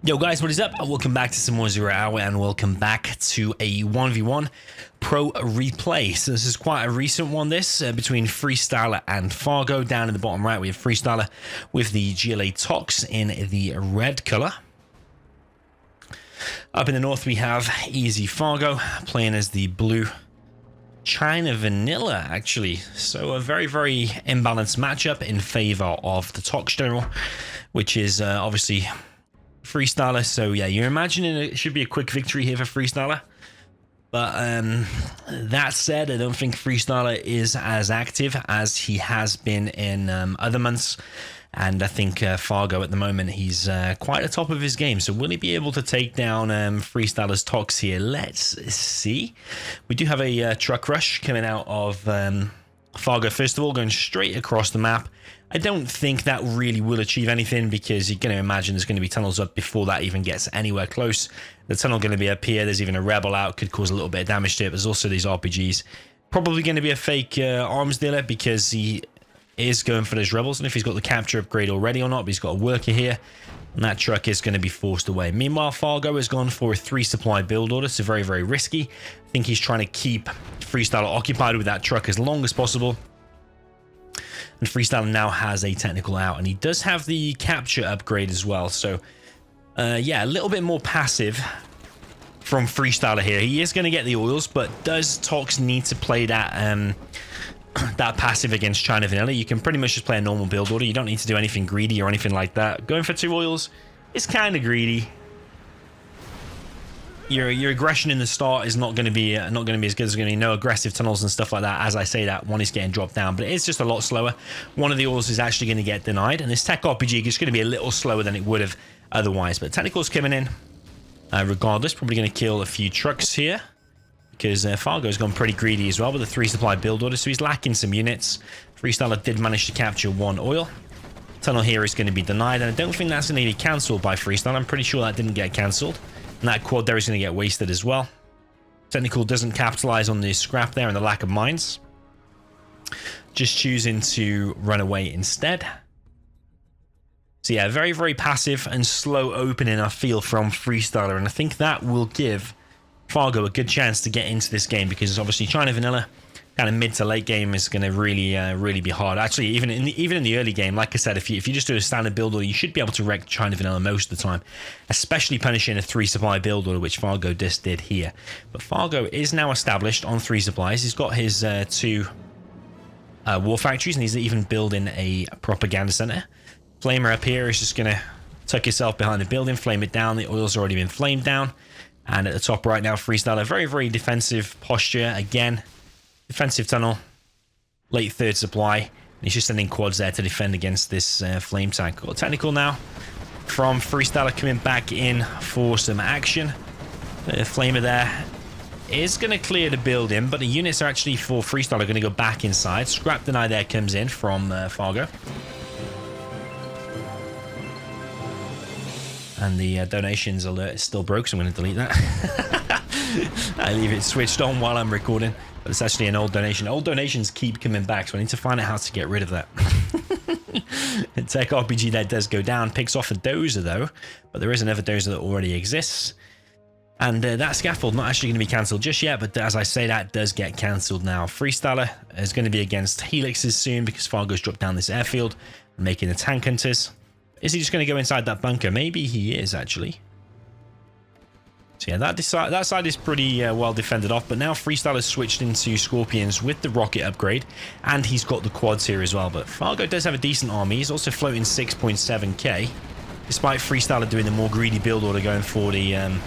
Yo guys, what is up? Welcome back to some more Zero Hour and welcome back to a 1v1 pro replay. So this is quite a recent one, between Freestyler and Fargo. Down in the bottom right we have Freestyler with the GLA Tox in the red color. Up in the north we have Easy Fargo playing as the blue China Vanilla, actually. So a very imbalanced matchup in favor of the Tox General, which is obviously Freestyler. So yeah, you're imagining it should be a quick victory here for Freestyler. But that said, I don't think Freestyler is as active as he has been in other months. And I think Fargo at the moment, he's quite at the top of his game. So will he be able to take down Freestyler's Tox here? Let's see. We do have a truck rush coming out of Fargo, first of all, going straight across the map. I don't think that really will achieve anything because you're going to imagine there's going to be tunnels up before that even gets anywhere close. The tunnel going to be up here. There's even a rebel out, could cause a little bit of damage to it. There's also these RPGs. Probably going to be a fake arms dealer because he is going for those rebels. And if he's got the capture upgrade already or not, but he's got a worker here. And that truck is going to be forced away. Meanwhile, Fargo has gone for a 3 supply build order. So very risky. I think he's trying to keep Freestyler occupied with that truck as long as possible. And Freestyler now has a technical out, and he does have the capture upgrade as well. So, yeah, a little bit more passive from Freestyler here. He is going to get the oils, but does Tox need to play that that passive against China Vanilla? You can pretty much just play a normal build order. You don't need to do anything greedy or anything like that. Going for 2 oils is kind of greedy. Your aggression in the start is not going to be as good. There's going to be no aggressive tunnels and stuff like that. As I say that, one is getting dropped down, but it is just a lot slower. One of the oils is actually going to get denied, and this tech RPG is going to be a little slower than it would have otherwise. But technical's coming in regardless. Probably going to kill a few trucks here because Fargo's gone pretty greedy as well with a 3 supply build order, so he's lacking some units. Freestyler did manage to capture 1 oil. Tunnel here is going to be denied, and I don't think that's going to be cancelled by Freestyler. I'm pretty sure that didn't get cancelled. And that quad there is going to get wasted as well. Technical doesn't capitalize on the scrap there and the lack of mines. Just choosing to run away instead. So yeah, very passive and slow opening, I feel, from Freestyler. And I think that will give Fargo a good chance to get into this game because obviously China Vanilla kind of mid to late game is going to really be hard. Actually, even in the early game, like I said, if you just do a standard build order, you should be able to wreck China Vanilla most of the time, especially punishing a 3 supply build order, which Fargo just did here. But Fargo is now established on 3 supplies. He's got his 2 war factories, and he's even building a propaganda center. Flamer up here is just going to tuck yourself behind the building, flame it down. The oil's already been flamed down. And at the top right now, Freestyler, very defensive posture again. Defensive tunnel, late 3rd supply, and he's just sending quads there to defend against this flame tank. Got technical now from Freestyler coming back in for some action. The flamer there is going to clear the building, but the units are actually for Freestyler going to go back inside. Scrap deny there comes in from Fargo. And the donations alert is still broke, so I'm going to delete that. I leave it switched on while I'm recording, but it's actually an old donation. Old donations keep coming back, so I need to find out how to get rid of that. The tech RPG there does go down, picks off a dozer though, but there is another dozer that already exists. And that scaffold not actually going to be cancelled just yet, but as I say, that does get cancelled now. Freestyler is going to be against Helixes soon because Fargo's dropped down this airfield, making the tank hunters. Is he just going to go inside that bunker? Maybe he is, actually. So yeah, that side is pretty well defended off, but now Freestyler's switched into Scorpions with the rocket upgrade, and he's got the quads here as well. But Fargo does have a decent army. He's also floating 6.7k, despite Freestyler doing the more greedy build order, going for the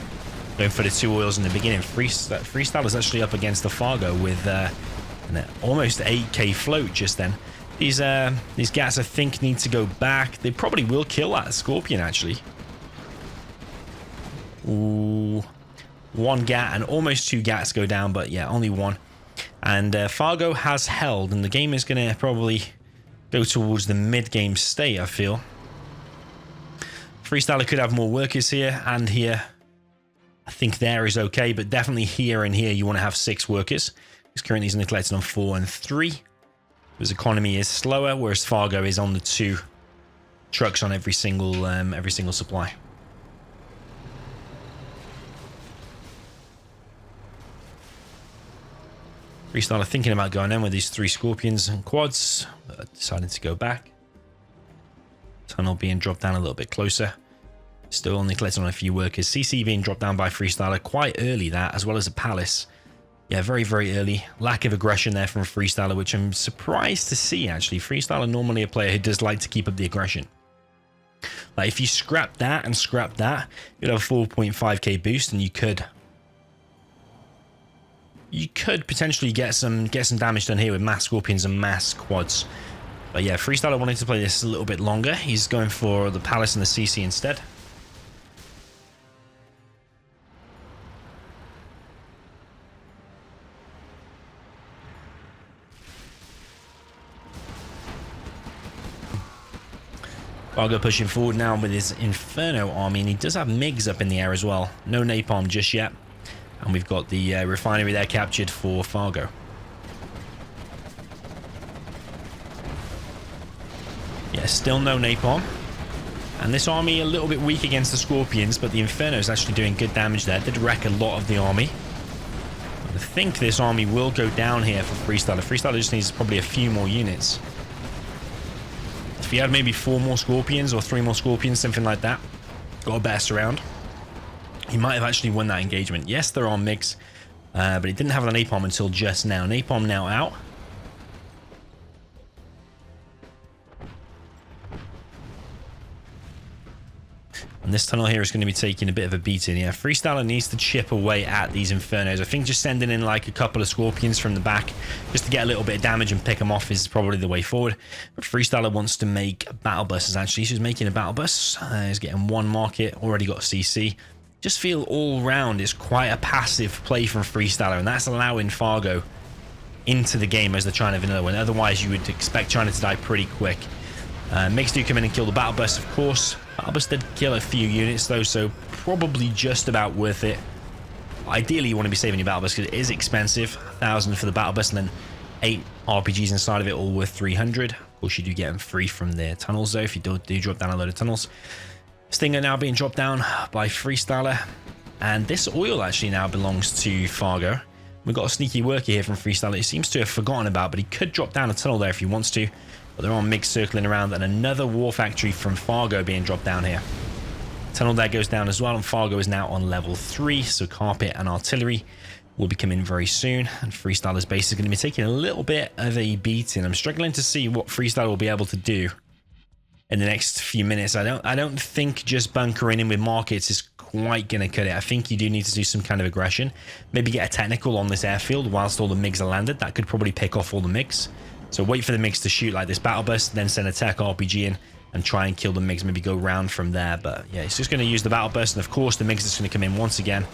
2 oils in the beginning. Freestyler's actually up against the Fargo with an almost 8k float just then. These gats, I think, need to go back. They probably will kill that Scorpion, actually. Ooh, 1 gat and almost 2 gats go down, but yeah, only 1. And Fargo has held, and the game is going to probably go towards the mid-game state, I feel. Freestyler could have more workers here and here. I think there is okay, but definitely here and here you want to have 6 workers. Because currently he's only collected on 4 and 3. His economy is slower, whereas Fargo is on the 2 trucks on every single supply. Freestyler thinking about going in with these 3 Scorpions and quads, but deciding to go back. Tunnel being dropped down a little bit closer. Still only collecting on a few workers. CC being dropped down by Freestyler quite early, that, as well as a Palace. Yeah, very, very early. Lack of aggression there from Freestyler, which I'm surprised to see, actually. Freestyler normally a player who does like to keep up the aggression. Like, if you scrap that and scrap that, you'd have a 4.5k boost, and you could potentially get some damage done here with mass Scorpions and mass quads. But yeah, Freestyler wanting to play this a little bit longer. He's going for the Palace and the CC instead. Fargo pushing forward now with his Inferno army, and he does have MiGs up in the air as well. No napalm just yet. And we've got the refinery there captured for Fargo. Yeah, still no napalm. And this army a little bit weak against the Scorpions, but the Inferno is actually doing good damage there. Did wreck a lot of the army. I think this army will go down here for Freestyler. Freestyler just needs probably a few more units. If he had maybe 4 more Scorpions or 3 more Scorpions, something like that, got a better surround, he might have actually won that engagement. Yes, there are MiGs, but he didn't have the napalm until just now. Napalm now out. And this tunnel here is going to be taking a bit of a beating. Yeah, Freestyler needs to chip away at these Infernos. I think just sending in like a couple of Scorpions from the back just to get a little bit of damage and pick them off is probably the way forward. But Freestyler wants to make battle buses, actually. She's making a battle bus. He's getting 1 market, already got a CC. Just feel all round is quite a passive play from Freestyler, and that's allowing Fargo into the game as the China vanilla one. Otherwise, you would expect China to die pretty quick. MiGs do come in and kill the battle bus, of course. Battle bus did kill a few units though, so probably just about worth it. Ideally, you want to be saving your battle bus because it is expensive. 1,000 for the battle bus, and then 8 RPGs inside of it, all worth 300. Of course, you do get them free from their tunnels though, if you do drop down a load of tunnels. Stinger now being dropped down by Freestyler, and this oil actually now belongs to Fargo. We've got a sneaky worker here from Freestyler. He seems to have forgotten about, but he could drop down a tunnel there if he wants to. But there are MiGs circling around, and another war factory from Fargo being dropped down here. Tunnel there goes down as well, and Fargo is now on level 3, so carpet and artillery will be coming very soon. And Freestyler's base is going to be taking a little bit of a beating. I'm struggling to see what Freestyler will be able to do in the next few minutes. I don't think just bunkering in with markets is quite going to cut it. I think you do need to do some kind of aggression. Maybe get a technical on this airfield whilst all the MiGs are landed. That could probably pick off all the MiGs. So wait for the MiGs to shoot like this battle bus, then send a tech RPG in and try and kill the MiGs, maybe go round from there. But yeah, he's just going to use the battle bus, and of course the MiGs is going to come in once again.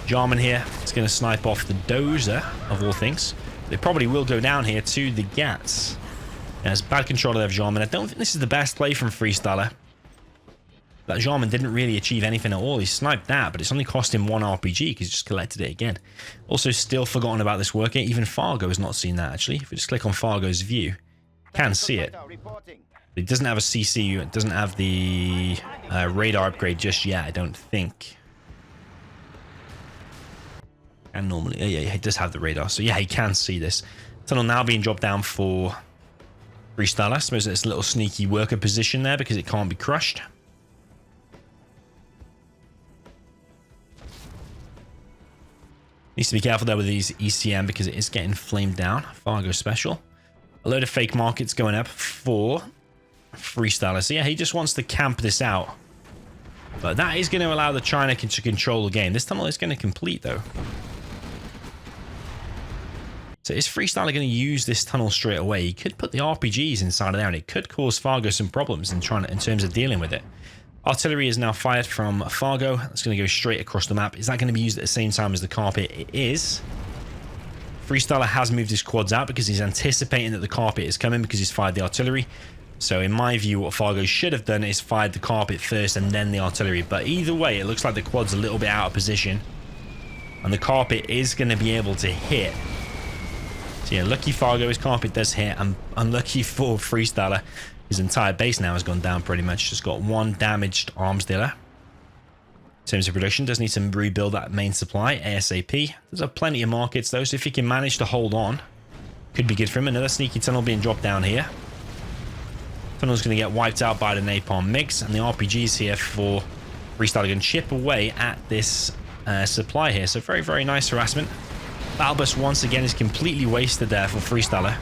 Jarman here is going to snipe off the Dozer, of all things. They probably will go down here to the Gats. There's bad control of Jarman. I don't think this is the best play from Freestyler. That Jarman didn't really achieve anything at all. He sniped that, but it's only cost him 1 RPG because he just collected it again. Also, still forgotten about this worker. Even Fargo has not seen that, actually. If we just click on Fargo's view, can see it. It doesn't have a CC. It doesn't have the radar upgrade just yet, I don't think. And normally, yeah, he does have the radar. So yeah, he can see this. Tunnel now being dropped down for Freestyler. I suppose it's a little sneaky worker position there because it can't be crushed. Needs to be careful there with these ECM because it is getting flamed down. Fargo special. A load of fake markets going up for Freestyler. So yeah, he just wants to camp this out. But that is going to allow the China to control the game. This tunnel is going to complete though. So is Freestyler going to use this tunnel straight away? He could put the RPGs inside of there, and it could cause Fargo some problems in terms of dealing with it. Artillery is now fired from Fargo. It's going to go straight across the map. Is that going to be used at the same time as the carpet? It is. Freestyler has moved his quads out because he's anticipating that the carpet is coming because he's fired the artillery. So in my view, what Fargo should have done is fired the carpet first and then the artillery. But either way, it looks like the quad's a little bit out of position. And the carpet is going to be able to hit. So yeah, lucky Fargo, his carpet does hit. And unlucky for Freestyler, his entire base now has gone down pretty much. Just got 1 damaged arms dealer. In terms of production, does need to rebuild that main supply ASAP. There's plenty of markets though, so if he can manage to hold on, Could be good for him. Another sneaky tunnel being dropped down here. Tunnel's going to get wiped out by the napalm mix, and the RPGs here for Freestyler going to chip away at this supply here. So very, very nice harassment. Battle Bus once again is completely wasted there for Freestyler. I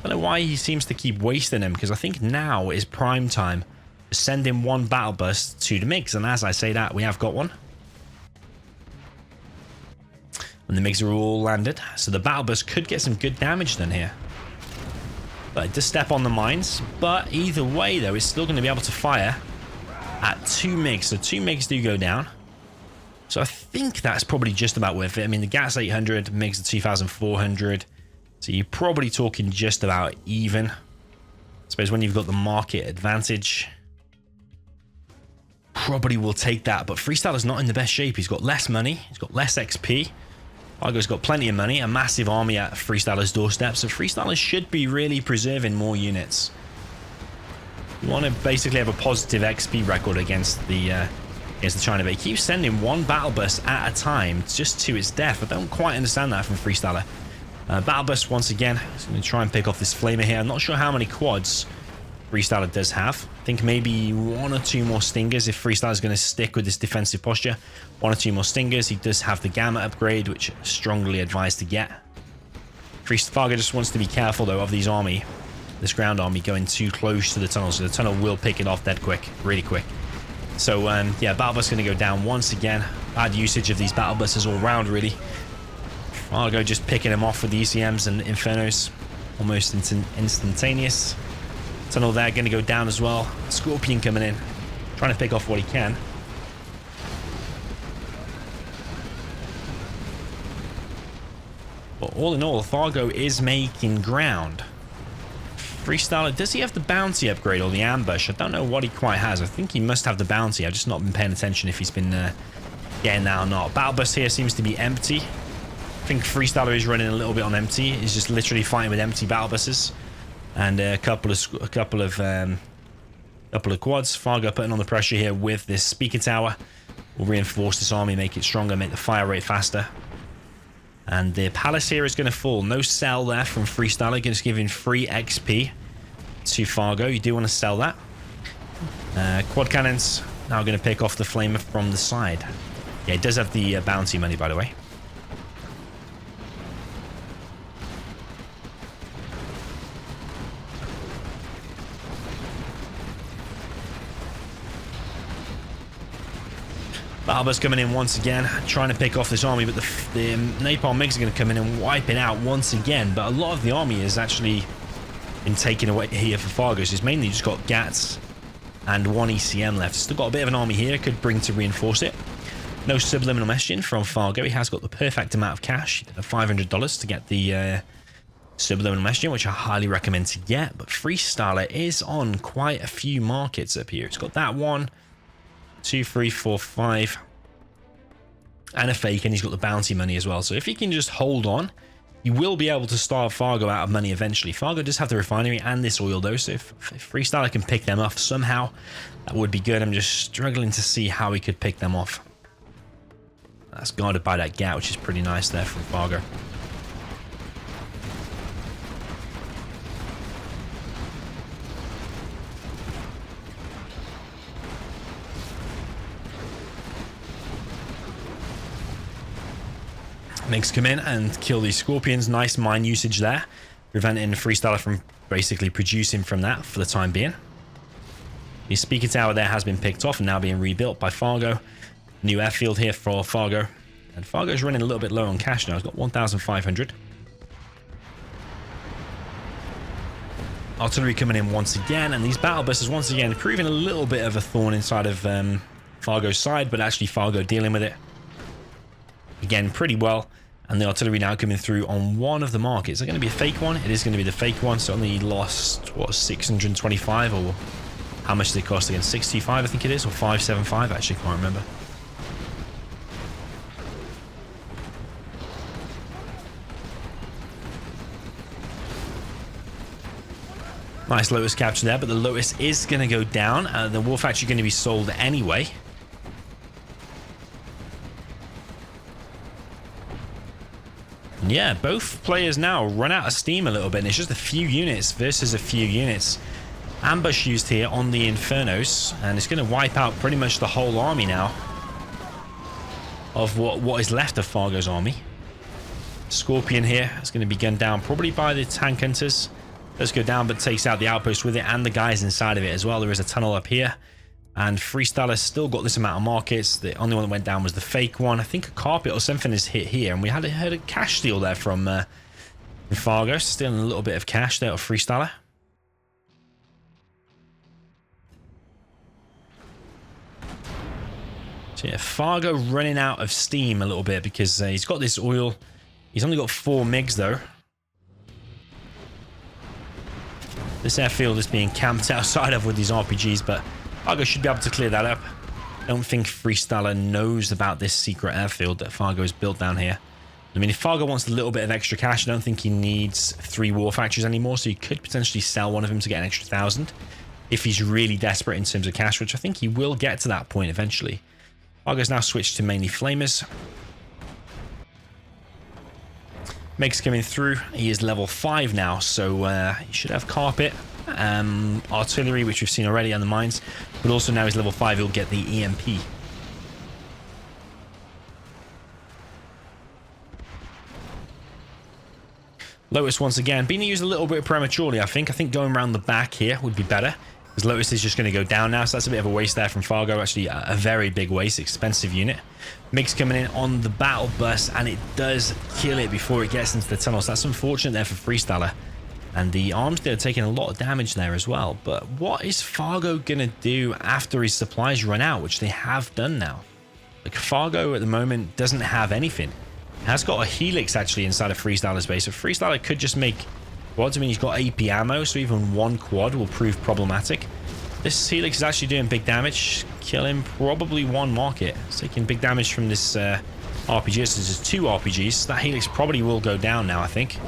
don't know why he seems to keep wasting them, because I think now is prime time to send in one Battle Bus to the mix, and as I say that, we have got one. And the MiGs are all landed, so the Battle Bus could get some good damage done here. But it does step on the mines, but either way though, it's still going to be able to fire at 2 MiGs, so 2 MiGs do go down. So I think that's probably just about worth it. I mean, the GAT's 800, MiGs are 2,400, so you're probably talking just about even. I suppose when you've got the market advantage, probably will take that, but Freestyler's not in the best shape. He's got less money, he's got less XP. Fargo's got plenty of money, a massive army at Freestyler's doorstep, so Freestyler should be really preserving more units. You want to basically have a positive XP record against the China, but he keeps sending one Battle Bus at a time just to its death. I don't quite understand that from Freestyler. Battle Bus once again, he's going to try and pick off this flamer here. I'm not sure how many quads Freestyler does have. I think maybe 1 or 2 more stingers if Freestyler's going to stick with this defensive posture. 1 or 2 more stingers. He does have the gamma upgrade, which strongly advised to get. Fargo just wants to be careful though of these army, this ground army going too close to the tunnel, so the tunnel will pick it off dead quick, really quick. So yeah, Battle Bus going to go down once again. Bad usage of these Battle Buses all round really. Fargo just picking them off with the ECMs and Infernos, almost instantaneous. Tunnel there going to go down as well. Scorpion coming in, trying to pick off what he can. But all in all, Fargo is making ground. Freestyler, does he have the bounty upgrade or the ambush? I don't know what he quite has. I think he must have the bounty. I've just not been paying attention if he's been getting that or not. Battle Bus here seems to be empty. I think Freestyler is running a little bit on empty. He's just literally fighting with empty Battle Buses. And a couple of quads. Fargo putting on the pressure here with this speaker tower. Will reinforce this army, make it stronger, make the fire rate faster. And the palace here is going to fall. No sell there from Freestyler, just giving free XP to Fargo. You do want to sell that. Quad cannons now going to pick off the flamer from the side. Yeah, it does have the bounty money, by the way. Battle Bus coming in once again, trying to pick off this army, but the napalm MiGs are going to come in and wipe it out once again. But a lot of the army has actually been taken away here for Fargo, so he's mainly just got GATs and 1 ECM left. Still got a bit of an army here, could bring to reinforce it. No subliminal messaging from Fargo. He has got the perfect amount of cash, $500 to get the subliminal messaging, which I highly recommend to get. But Freestyler is on quite a few markets up here. It's got that 1, 2, 3, 4, 5, and a fake, and he's got the bounty money as well. So if he can just hold on, he will be able to starve Fargo out of money eventually. Fargo does have the refinery and this oil though, so if Freestyler can pick them off somehow, that would be good. I'm just struggling to see how he could pick them off. That's guarded by that GAT, which is pretty nice there from Fargo. MiGs come in and kill these Scorpions. Nice mine usage there, preventing Freestyler from basically producing from that for the time being. The speaker tower there has been picked off and now being rebuilt by Fargo. New airfield here for Fargo. And Fargo's running a little bit low on cash now. He's got 1,500. Artillery coming in once again, and these battle buses once again proving a little bit of a thorn inside of Fargo's side, but actually Fargo dealing with it again pretty well. And the artillery now coming through on one of the markets. Is it going to be a fake one? It is going to be the fake one. So only lost, what, 625, or how much did it cost again? 625, I think it is, or 575, actually, can't remember. Nice Lotus capture there, but the Lotus is going to go down. The Wolf actually going to be sold anyway. And Yeah, both players now run out of steam a little bit, and it's just a few units versus a few units. Ambush used here on the Infernos, and it's going to wipe out pretty much the whole army now of what is left of Fargo's army. Scorpion here is going to be gunned down probably by the tank hunters. Does go down, but takes out the outpost with it and the guys inside of it as well. There is a tunnel up here, and Freestyler still got this amount of markets. The only one that went down was the fake one. I think a carpet or something is hit here, and we had a cash steal there from Fargo, stealing a little bit of cash there of Freestyler. So yeah, Fargo running out of steam a little bit because he's got this oil. He's only got 4 MiGs though. This airfield is being camped outside of with these RPGs, but Fargo should be able to clear that up. I don't think Freestyler knows about this secret airfield that Fargo has built down here. I mean, if Fargo wants a little bit of extra cash, I don't think he needs 3 war factories anymore, so he could potentially sell one of them to get an extra 1,000 if he's really desperate in terms of cash, which I think he will get to that point eventually. Fargo's now switched to mainly flamers. Meg's coming through. He is level 5 now, so he should have carpet, artillery, which we've seen already on the mines, but also now he's level 5, he'll get the EMP. Lotus once again being used a little bit prematurely. I think going around the back here would be better, because Lotus is just going to go down now, so that's a bit of a waste there from Fargo. Actually a very big waste, expensive unit. MiG's coming in on the battle bus, and it does kill it before it gets into the tunnels. That's unfortunate there for Freestyler, and the arms there are taking a lot of damage there as well. But what is Fargo gonna do after his supplies run out, which they have done now? Like, Fargo at the moment doesn't have anything. He has got a Helix actually inside of Freestyler's base, so Freestyler could just make quads. I mean, he's got AP ammo, so even one quad will prove problematic. This Helix is actually doing big damage, killing probably 1 market. It's taking big damage from this RPG. So there's 2 RPGs. That Helix probably will go down now, I think.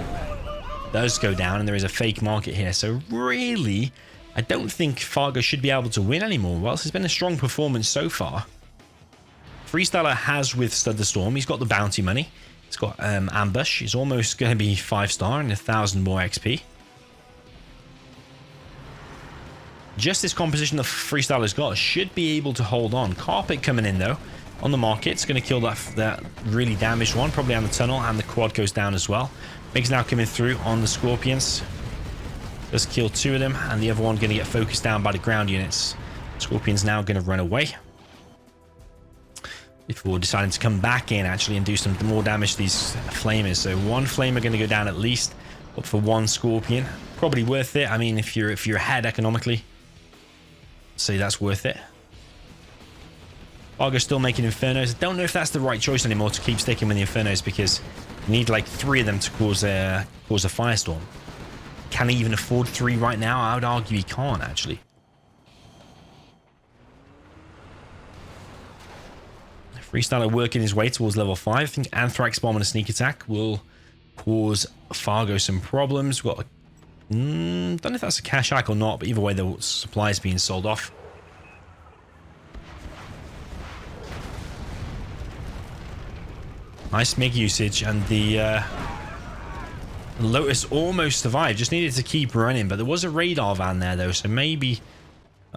Does go down, and there is a fake market here. So really, I don't think Fargo should be able to win anymore. Whilst it's been a strong performance so far, Freestyler has withstood the storm. He's got the bounty money. He's got ambush. He's almost going to be 5-star and 1,000 more XP. Just this composition that Freestyler's got should be able to hold on. Carpet coming in though on the market. It's going to kill that really damaged one, probably on the tunnel, and the quad goes down as well. MiG's now coming through on the Scorpions. Does kill 2 of them, and the other one going to get focused down by the ground units. Scorpion's now going to run away before deciding to come back in actually and do some more damage to these flamers. So 1 flamer going to go down at least, but for 1 Scorpion, probably worth it. I mean, if you're ahead economically, so that's worth it. Fargo's still making Infernos. I don't know if that's the right choice anymore to keep sticking with the Infernos, because you need like 3 of them to cause a firestorm. Can he even afford 3 right now? I would argue he can't actually. Freestyler working his way towards level 5. I think Anthrax Bomb and a Sneak Attack will cause Fargo some problems. We've got don't know if that's a cash hack or not, but either way the supply is being sold off. Nice MiG usage, and the Lotus almost survived. Just needed to keep running, but there was a radar van there though, so maybe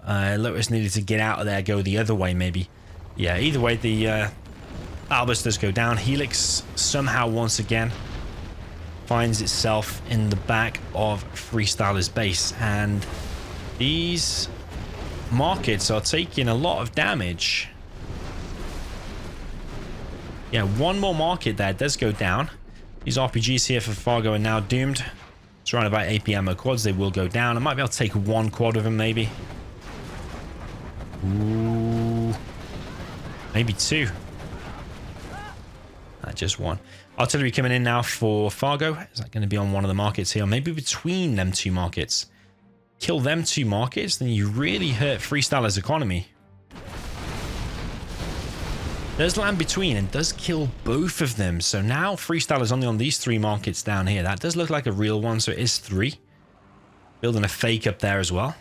Lotus needed to get out of there, go the other way maybe. Yeah, either way the Albus does go down. Helix somehow once again finds itself in the back of Freestyler's base, and these markets are taking a lot of damage. Yeah, 1 more market there does go down. These RPGs here for Fargo are now doomed. Surrounded by AP ammo quads, they will go down. I might be able to take 1 quad of them maybe. Ooh, maybe 2. Just 1. Artillery coming in now for Fargo. Is that going to be on one of the markets here? Or maybe between them 2 markets. Kill them 2 markets, then you really hurt Freestyler's economy. Does land between and does kill both of them. So now Freestyler's only on these 3 markets down here. That does look like a real one, so it is 3. Building a fake up there as well.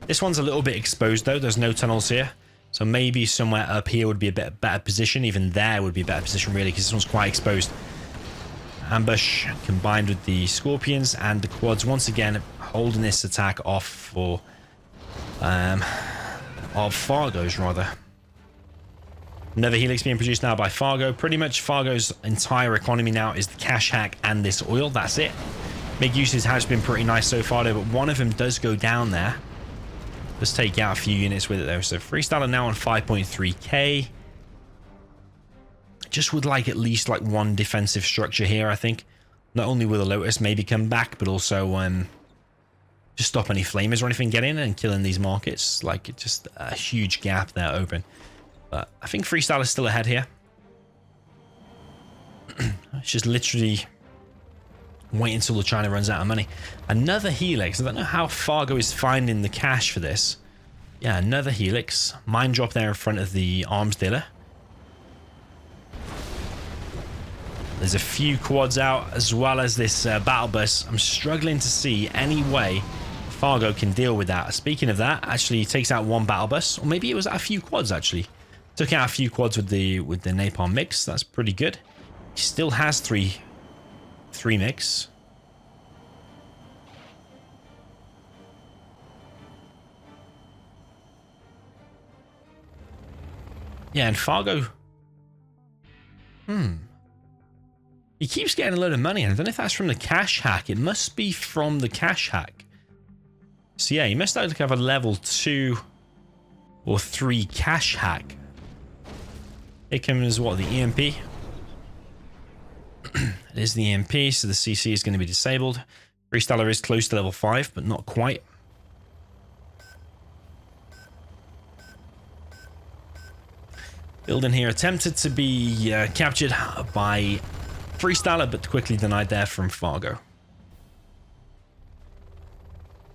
This one's a little bit exposed though. There's no tunnels here. So maybe somewhere up here would be a bit better position. Even there would be a better position really, because this one's quite exposed. ambush combined with the Scorpions and the quads once again holding this attack off for of Fargo's rather. Another helix being produced now by Fargo. Pretty much Fargo's entire economy now is the cash hack and this oil. That's it. MiG usage has been pretty nice so far though, but one of them does go down there. Let's take out a few units with it though. So Freestyler now on 5.3k. Just would like at least like one defensive structure here, I think. Not only will the Lotus maybe come back, but also just stop any flamers or anything getting in and killing these markets. Like it's just a huge gap there open. But I think Freestyle is still ahead here. It's just literally wait until the China runs out of money. Another helix. I don't know how Fargo is finding the cash for this. Yeah, another helix. Mine drop there in front of the arms dealer. There's a few quads out as well as this battle bus. I'm struggling to see any way Fargo can deal with that. Speaking of that, actually he takes out one battle bus, or maybe it was a few quads actually. Took out a few quads with the napalm mix. That's pretty good. He still has three mix. Yeah, and Fargo. He keeps getting a load of money, and I don't know if that's from the cash hack. It must be from the cash hack. So yeah, he must have a level 2 or 3 cash hack. Here comes what, the EMP? It is the EMP, so the CC is going to be disabled. Freestyler is close to level 5, but not quite. Building here attempted to be captured by Freestyler, but quickly denied there from Fargo.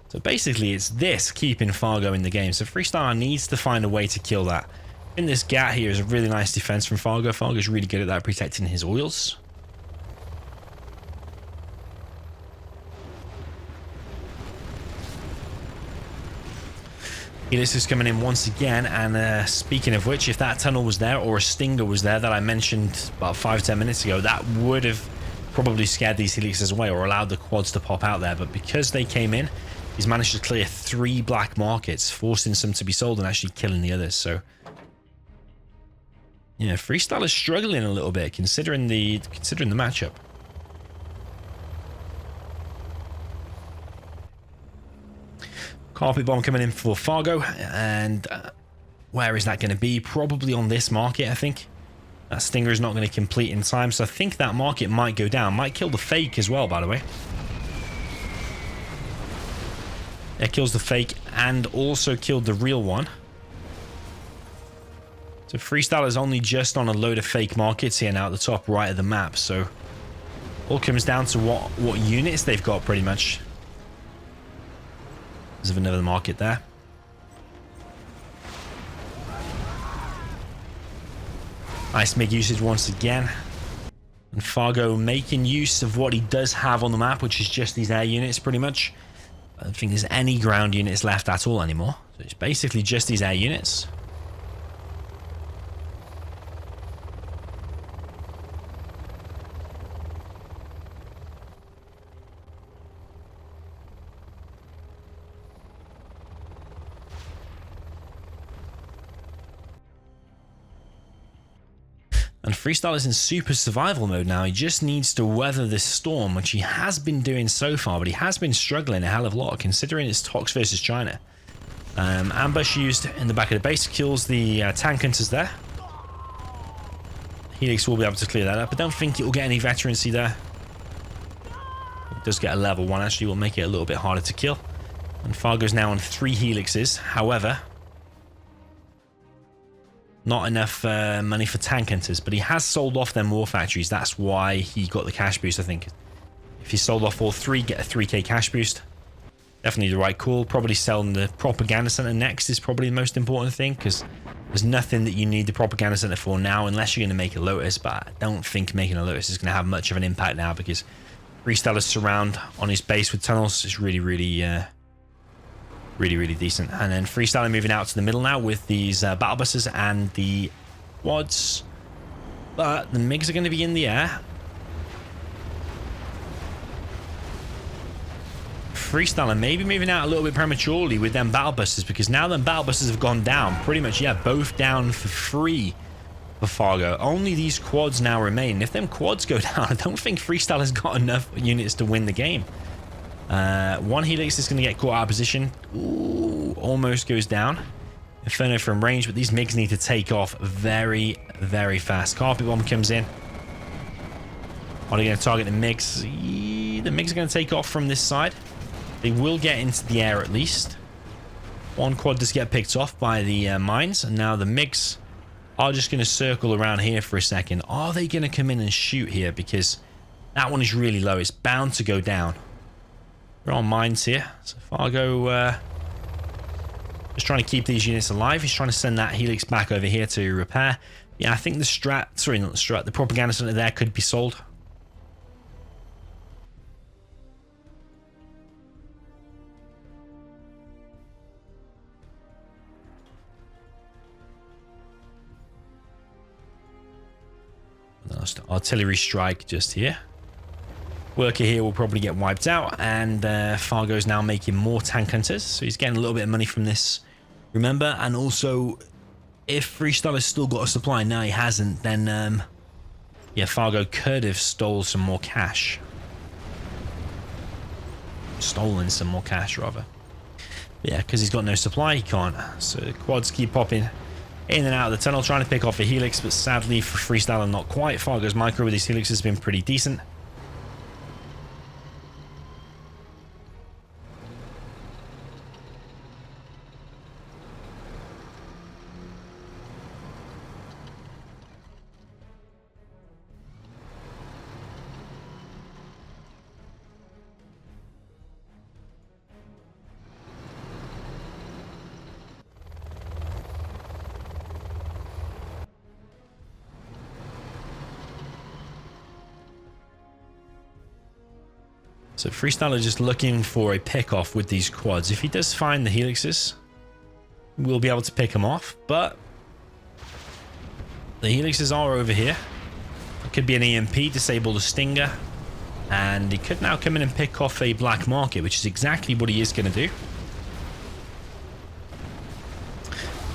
So basically it's this keeping Fargo in the game. So Freestyler needs to find a way to kill that. In this GAT here is a really nice defense from Fargo. Fargo's really good at that, protecting his oils. Helix is coming in once again, and speaking of which, if that tunnel was there or a stinger was there that I mentioned about 5-10 minutes ago, that would have probably scared these helixes away or allowed the quads to pop out there. But because they came in, he's managed to clear 3 black markets, forcing some to be sold and actually killing the others. So yeah, Freestyle is struggling a little bit considering the matchup. Carpet bomb coming in for Fargo, and where is that going to be? Probably on this market, I think. That stinger is not going to complete in time, so I think that market might go down. Might kill the fake as well, by the way. It kills the fake and also killed the real one. So Freestyle is only just on a load of fake markets here now at the top right of the map, so all comes down to what units they've got pretty much. There's another market there. Nice MiG usage once again. And Fargo making use of what he does have on the map, which is just these air units pretty much. I don't think there's any ground units left at all anymore. So it's basically just these air units. And Freestyle is in super survival mode now. He just needs to weather this storm, which he has been doing so far, but he has been struggling a hell of a lot considering it's Tox versus China. Ambush used in the back of the base kills the tank hunters there. Helix will be able to clear that up. I don't think it will get any veterancy there. It does get a level 1, actually will make it a little bit harder to kill. And Fargo's now on 3 helixes. However, not enough money for tank hunters, but he has sold off them war factories. That's why he got the cash boost, I think. If he sold off all 3, get a 3k cash boost. Definitely the right call. Probably selling the propaganda center next is probably the most important thing, because there's nothing that you need the propaganda center for now unless you're going to make a Lotus, but I don't think making a Lotus is going to have much of an impact now, because Freestyler's surround on his base with tunnels is really decent. And then Freestyler moving out to the middle now with these battle buses and the quads. But the MiGs are going to be in the air. Freestyler maybe moving out a little bit prematurely with them battle busters, because now them battle busters have gone down. Pretty much, yeah, both down for free for Fargo. Only these quads now remain. If them quads go down, I don't think Freestyler's got enough units to win the game. One Helix is going to get caught out of position. Ooh, almost goes down. Inferno from range, but these MiGs need to take off very, very fast. Carpet bomb comes in. Are they going to target the MiGs? The MiGs are going to take off from this side. They will get into the air at least. One quad does get picked off by the mines, and now the MiGs are just going to circle around here for a second. Are they going to come in and shoot here? Because that one is really low. It's bound to go down. We're on mines here. So Fargo just trying to keep these units alive. He's trying to send that Helix back over here to repair. Yeah, I think the strat, sorry, not the strat, the propaganda center there could be sold. Last artillery strike just here. Worker here will probably get wiped out, and Fargo's now making more tank hunters, so he's getting a little bit of money from this, remember. And also, if Freestyler's still got a supply, now he hasn't, then yeah, Fargo could have stolen some more cash, rather. Yeah, because he's got no supply, he can't. So the quads keep popping in and out of the tunnel, trying to pick off a Helix, but sadly for Freestyler, not quite. Fargo's micro with his Helix has been pretty decent. So Freestyler just looking for a pick off with these quads. If he does find the Helixes, we'll be able to pick them off, but the Helixes are over here. It could be an EMP, disable the Stinger, and he could now come in and pick off a black market, which is exactly what he is going to do.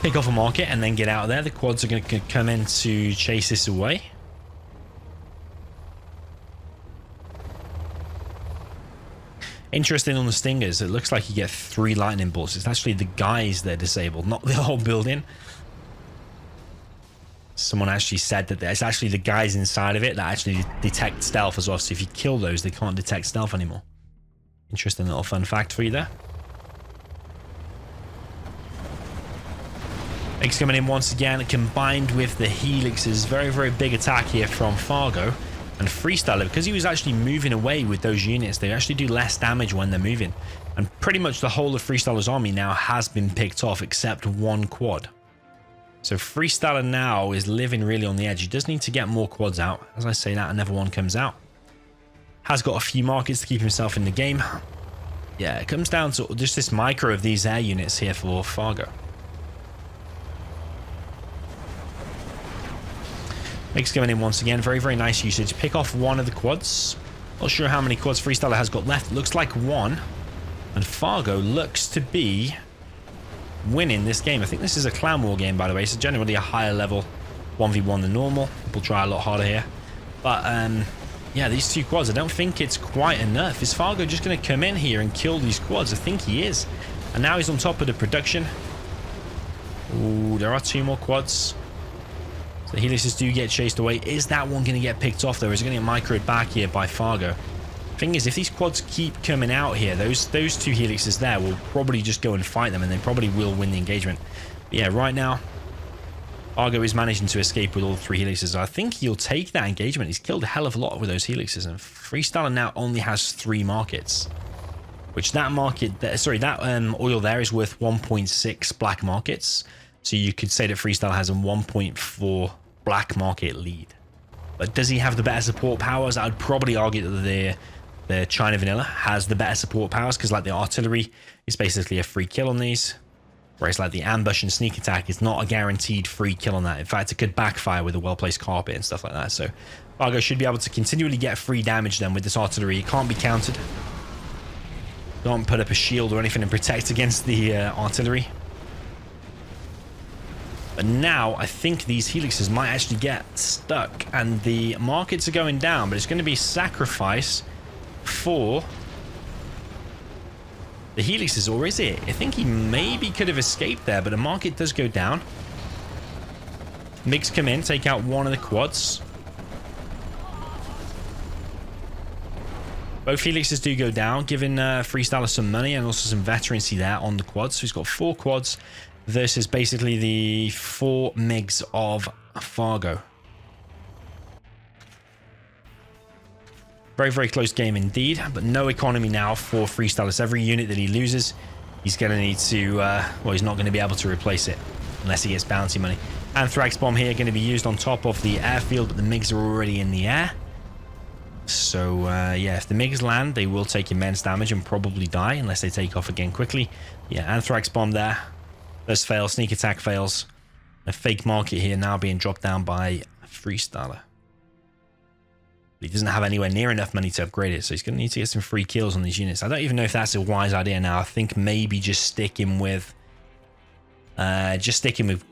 Pick off a market and then get out of there. The quads are going to come in to chase this away. Interesting on the Stingers, it looks like you get 3 lightning bolts. It's actually the guys that are disabled, not the whole building. Someone actually said that it's actually the guys inside of it that actually detect stealth as well. So if you kill those, they can't detect stealth anymore. Interesting little fun fact for you there. X coming in once again, combined with the Helix's very, very big attack here from Fargo. And Freestyler, because he was actually moving away with those units, they actually do less damage when they're moving. And pretty much the whole of Freestyler's army now has been picked off except one quad. So Freestyler now is living really on the edge. He does need to get more quads out. As I say that, another one comes out. Has got a few markets to keep himself in the game. Yeah, it comes down to just this micro of these air units here for Fargo. Mix going in once again. Very, very nice usage. Pick off one of the quads. Not sure how many quads Freestyler has got left. Looks like one. And Fargo looks to be winning this game. I think this is a Clanwars game, by the way. So generally a higher level 1v1 than normal. People try a lot harder here. But yeah, these 2 quads, I don't think it's quite enough. Is Fargo just going to come in here and kill these quads? I think he is. And now he's on top of the production. Ooh, there are 2 more quads. The Helixes do get chased away. Is that one going to get picked off though? Is it going to get microed back here by Fargo? Thing is, if these quads keep coming out here, those 2 Helixes there will probably just go and fight them, and they probably will win the engagement. But yeah, right now, Fargo is managing to escape with all 3 Helixes. I think he'll take that engagement. He's killed a hell of a lot with those Helixes, and Freestyler now only has 3 markets. Which that market, that oil there is worth 1.6 black markets. So you could say that Freestyler has a 1.4 black market lead. But does he have the better support powers? I would probably argue that the China Vanilla has the better support powers, because like the artillery is basically a free kill on these, whereas like the ambush and sneak attack is not a guaranteed free kill on that. In fact, it could backfire with a well-placed carpet and stuff like that. So Fargo should be able to continually get free damage then with this artillery. It can't be countered. Can't put up a shield or anything and protect against the artillery. But now I think these helixes might actually get stuck, and the markets are going down, but it's going to be sacrifice for the helixes, or is it? I think he maybe could have escaped there, but the market does go down. MiGs come in, take out one of the quads. Both helixes do go down, giving Freestyler some money and also some veterancy there on the quads. So he's got 4 quads versus basically the 4 MiGs of Fargo. Very, very close game indeed, but no economy now for Freestyler. So every unit that he loses, he's going to need to, well, he's not going to be able to replace it unless he gets bounty money. Anthrax bomb here going to be used on top of the airfield, but the MiGs are already in the air. So, yeah, if the MiGs land, they will take immense damage and probably die unless they take off again quickly. Yeah, Anthrax bomb there. Does fail. Sneak attack fails. A fake market here now being dropped down by Freestyler. He doesn't have anywhere near enough money to upgrade it, so he's going to need to get some free kills on these units. I don't even know if that's a wise idea now. I think maybe just sticking with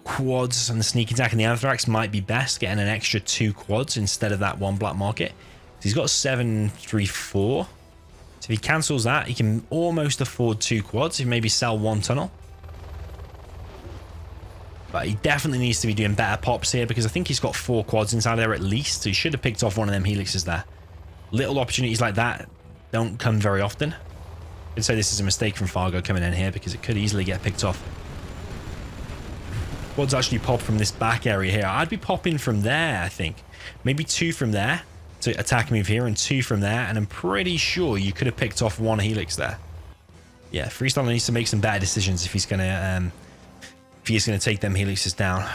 quads and the sneak attack and the Anthrax might be best. Getting an extra 2 quads instead of that 1 black market. He's got 734. So if he cancels that, he can almost afford 2 quads. He maybe sell 1 tunnel. But he definitely needs to be doing better pops here, because I think he's got 4 quads inside there at least. So he should have picked off one of them helixes there. Little opportunities like that don't come very often. I'd say this is a mistake from Fargo coming in here, because it could easily get picked off. Quads actually pop from this back area here. I'd be popping from there, I think. Maybe 2 from there to attack move here, and 2 from there. And I'm pretty sure you could have picked off 1 helix there. Yeah, Freestyler needs to make some better decisions if he's going to take them helixes down.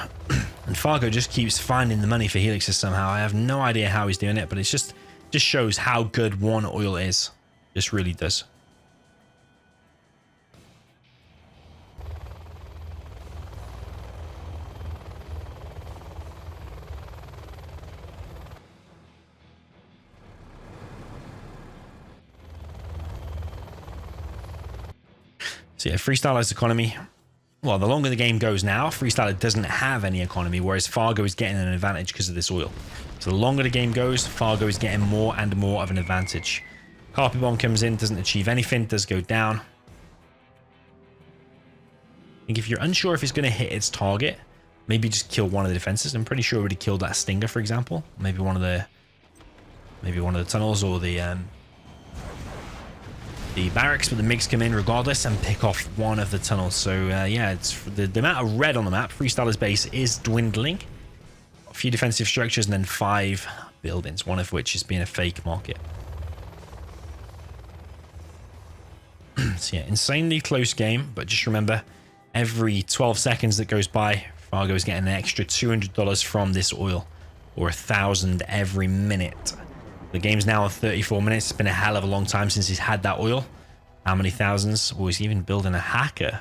And Fargo just keeps finding the money for helixes somehow. I have no idea how he's doing it, but it's just shows how good 1 oil is. Just really does. So yeah, Freestyler's economy. Well, the longer the game goes now, Freestyler doesn't have any economy, whereas Fargo is getting an advantage because of this oil. So the longer the game goes, Fargo is getting more and more of an advantage. Carpet bomb comes in, doesn't achieve anything, does go down. I think if you're unsure if it's going to hit its target, maybe just kill one of the defenses. I'm pretty sure it would have killed that Stinger, for example. Maybe one of the tunnels or the barracks, but the MiGs come in regardless and pick off one of the tunnels. So yeah, it's the amount of red on the map. Freestyler's base is dwindling. A few defensive structures and then 5 buildings, one of which is being a fake market. So yeah, insanely close game, but just remember, every 12 seconds that goes by, Fargo is getting an extra $200 from this oil, or 1,000 every minute. The game's now on 34 minutes. It's been a hell of a long time since he's had that oil. How many thousands? Oh, he's even building a hacker.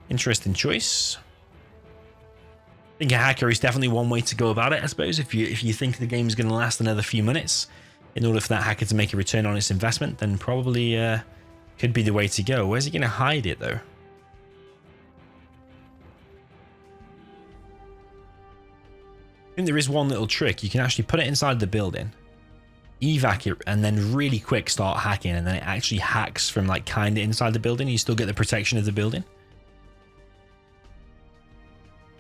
Interesting choice. I think a hacker is definitely one way to go about it, I suppose. If you think the game's going to last another few minutes, in order for that hacker to make a return on its investment, then probably could be the way to go. Where's he going to hide it, though? I think there is one little trick. You can actually put it inside the building, evac it, and then really quick start hacking, and then it actually hacks from like kind of inside the building. You still get the protection of the building.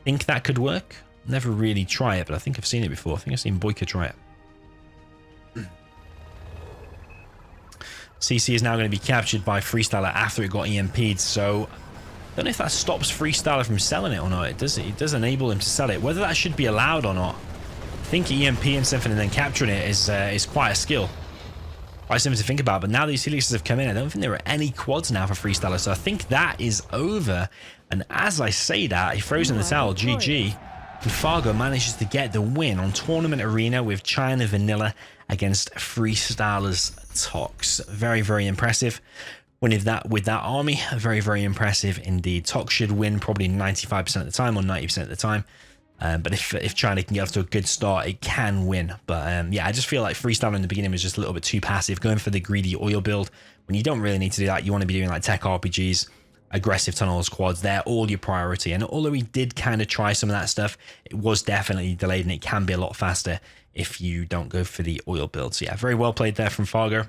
Think that could work. Never really try it, but I think I've seen it before. I think I've seen Boyka try it. CC is now going to be captured by Freestyler after it got EMP'd, so I don't know if that stops Freestyler from selling it or not. It does enable him to sell it. Whether that should be allowed or not, I think EMP and something and then capturing it is quite a skill. Quite something to think about. But now these helixes have come in, I don't think there are any quads now for Freestyler. So I think that is over. And as I say that, he throws in the towel, GG. And Fargo manages to get the win on Tournament Arena with China Vanilla against Freestyler's Tox. Very, very impressive. With that army, very, very impressive indeed. Tox should win probably 95% of the time or 90% of the time. But if China can get off to a good start, it can win. But yeah, I just feel like Freestyler in the beginning was just a little bit too passive, going for the greedy oil build when you don't really need to do that. You want to be doing like tech RPGs, aggressive tunnels, quads. They're all your priority. And although he did kind of try some of that stuff, it was definitely delayed, and it can be a lot faster if you don't go for the oil build. So yeah, very well played there from Fargo.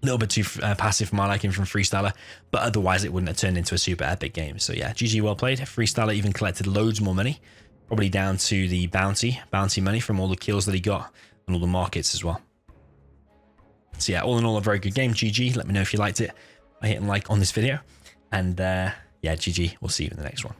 A little bit too passive for my liking from Freestyler, but otherwise it wouldn't have turned into a super epic game. So yeah, GG, well played. Freestyler even collected loads more money, probably down to the bounty money from all the kills that he got and all the markets as well. So yeah, all in all, a very good game. GG. Let me know if you liked it by hitting like on this video. And yeah, GG. We'll see you in the next one.